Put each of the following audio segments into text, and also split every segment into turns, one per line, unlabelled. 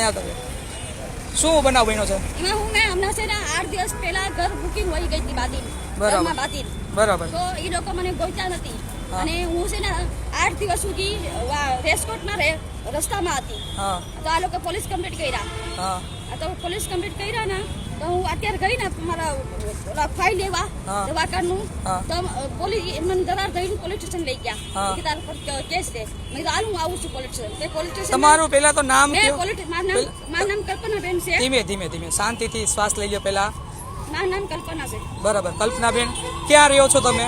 આવતા શું બનાવ બન્યો છે?
એમાં હું હમણાં છે ને 8 દિવસ પહેલા ઘર બુકિંગ હોઈ ગઈ હતી બાદી
બરાબર
તો એ લોકો મને ગોઈતા નથી અને હું છે ને 8 દિવસ સુધી રેસકોટના રસ્તામાં હતી તો આ લોકો પોલીસ કમ્પ્લીટ કર્યા તો પોલીસ કમ્પ્લીટ કર્યા ને તો હું અત્યારે ગઈ ને મારા ફાઇલ લેવા દવા કાર્ડનું તો પોલીસ મને દરાર દઈને પોલીસ સ્ટેશન લઈ ગયા કે તારા પર કેસ છે મેં તો હાલ હું આવું છું પોલીસ સ્ટેશન
તમારું પહેલા તો નામ
મારું નામ કલ્પનાબેન છે.
ધીમે શાંતિથી શ્વાસ લઈ લો પહેલા.
મારું નામ કલ્પના છે.
બરાબર કલ્પનાબેન, ક્યાં રહ્યો છો તમે?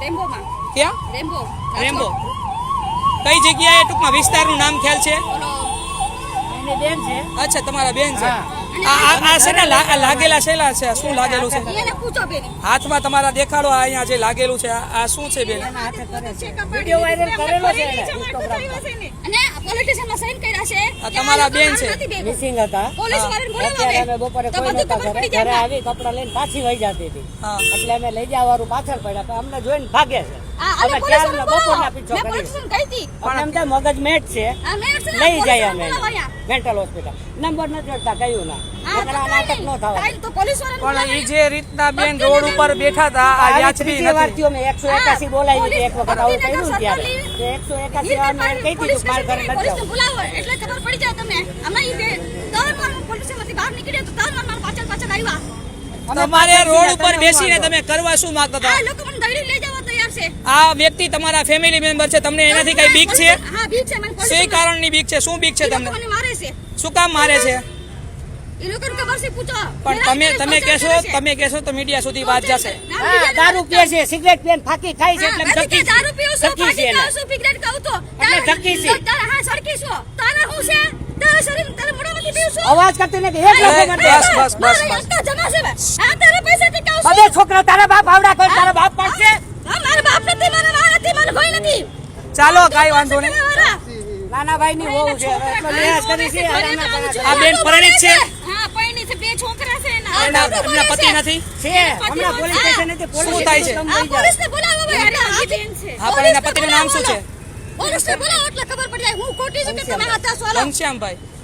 રેમ્બોમાં.
ક્યાં? રેમ્બો. કઈ જગ્યાએ ટૂંકમાં વિસ્તારનું નામ ખ્યાલ છે?
બેન છે.
અચ્છા તમારા બેન છે. આ છે ને લાગેલા છેલા છે, શું લાગેલું છે હાથમાં તમારા? દેખાડો અહીંયા જે લાગેલું છે આ શું છે બેન?
વિડિયો વાયરલ કરેલો છે
અને પોલિટિશિયનમાં સાઈન કર્યા છે.
આ તમારા બેન છે.
મિસિંગ હતા.
પોલીસ વાળાને બોલાવો.
અત્યારે અમે બપોરે કોઈ નહોતા ઘરે આવી કપડા લઈને પાછી વહી જતી હતી એટલે અમે લઈ જવા વાળું પાછળ પડ્યા પણ અમને જોઈને ભાગે છે. અમે ક્યારના બપોરના પીછો કરી પણ એમ થાય મગજ મેટ છે લઈ જાય અમે મેન્ટલ હોસ્પિટલ નંબર નથી હોતા કયું ના નાટક ન થવા
પણ એ જે રીતના બેન રોડ ઉપર બેઠા હતા આ વ્યાજબી નથી.
અમે 181 બોલાવી હતી એક વખત આવું કર્યું ત્યારે 181 અમે કહી દીધું માર ઘરે નથી જવું.
બોલાવો એટલે ખબર પડી જાય તમને. અમે ઈ તરત પોલીસમાંથી બહાર નીકળ્યા તો તરત મારા પાછળ આવ્યા.
તમારે રોડ ઉપર બેસીને તમે કરવા શું માંગતા હતા?
આ લોકો મને દઈડી લઈ જવા તૈયાર છે.
આ વ્યક્તિ તમારા ફેમિલી મેમ્બર છે, તમને એનાથી કઈ બીક છે?
હા બીક છે મને.
કઈ કારણની બીક છે? શું બીક છે તમને?
મને મારે છે.
શું કામ મારે છે?
એ લોકોને ખબર છે પૂછો.
પણ તમે કહેશો તો મીડિયા સુધી વાત જશે.
દારૂ પીએ છે, સિગરેટ પીને ફાકી ખાય છે એટલે ધક્કી
દારૂ પીઉં છું, ફાકી ખાઉં છું, સિગરેટ ખાઉં તો
એટલે ધક્કી છે.
હા સડકી છો. તારે હું છે? તારા શરીર તારા મોઢામાંથી પીઉં છું.
અવાજ કરતી નથી એક લખો કરતી.
બસ
એટલા જમા છે. હા તારા પૈસાથી ખાઉં છું.
બધે છોકરા તારા બાપ આવડા કોઈ તારા બાપ પાસે
હા મારા બાપ નથી, મારા મા નથી, મારો ભાઈ નથી.
ચાલો કાઈ વાંધો નહીં.
નાના ભાઈ ની વહુ છે એટલે લેસ કરી છે.
આ બેન પરિણીત છે?
હા પરિણીત છે. 2 છોકરા છે
એમના પતિ નથી?
છે હમણાં પોલીસ સ્ટેશન થી
શું થાય છે?
પોલીસને બોલાવો ભાઈ. આ બેન છે.
હા પણ એના પતિનું નામ શું છે?
પોલીસને બોલાવો એટલે ખબર પડી જાય. હું ખોટી છું કે તમે હતા સોલો.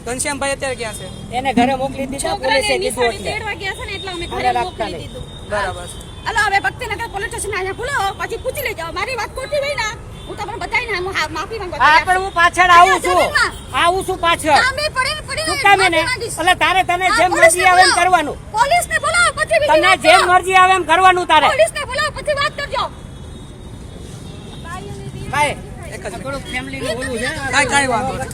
ઘનશ્યામભાઈ અત્યારે ક્યાં છે?
એને ઘરે મોકલી દીધા પોલીસે કીધું એટલે
13 વાગ્યા છે ને એટલે અમે ઘરે મોકલી દીધું.
બરાબર.
હાલો હવે ભક્તિનગર પોલીસ સ્ટેશન અહીંયા બોલાવો પછી પૂછી લેજો. મારી વાત ખોટી હોય ને હું તમને બતાવીને હું માફી માંગુ.
હા પણ હું પાછળ આવું છું પાછળ શું કામ એને એટલે તારે તને જેમ મરજી આવે એમ કરવાનું.
પોલીસને બોલાવો પછી
તને જેમ મરજી આવે એમ કરવાનું તારે.
પોલીસને બોલાવો પછી વાત કરજો.
ભાઈ
એક જ
થોડુંક ફેમિલી નું બોલવું છે.
કાઈ વાંધો નહીં.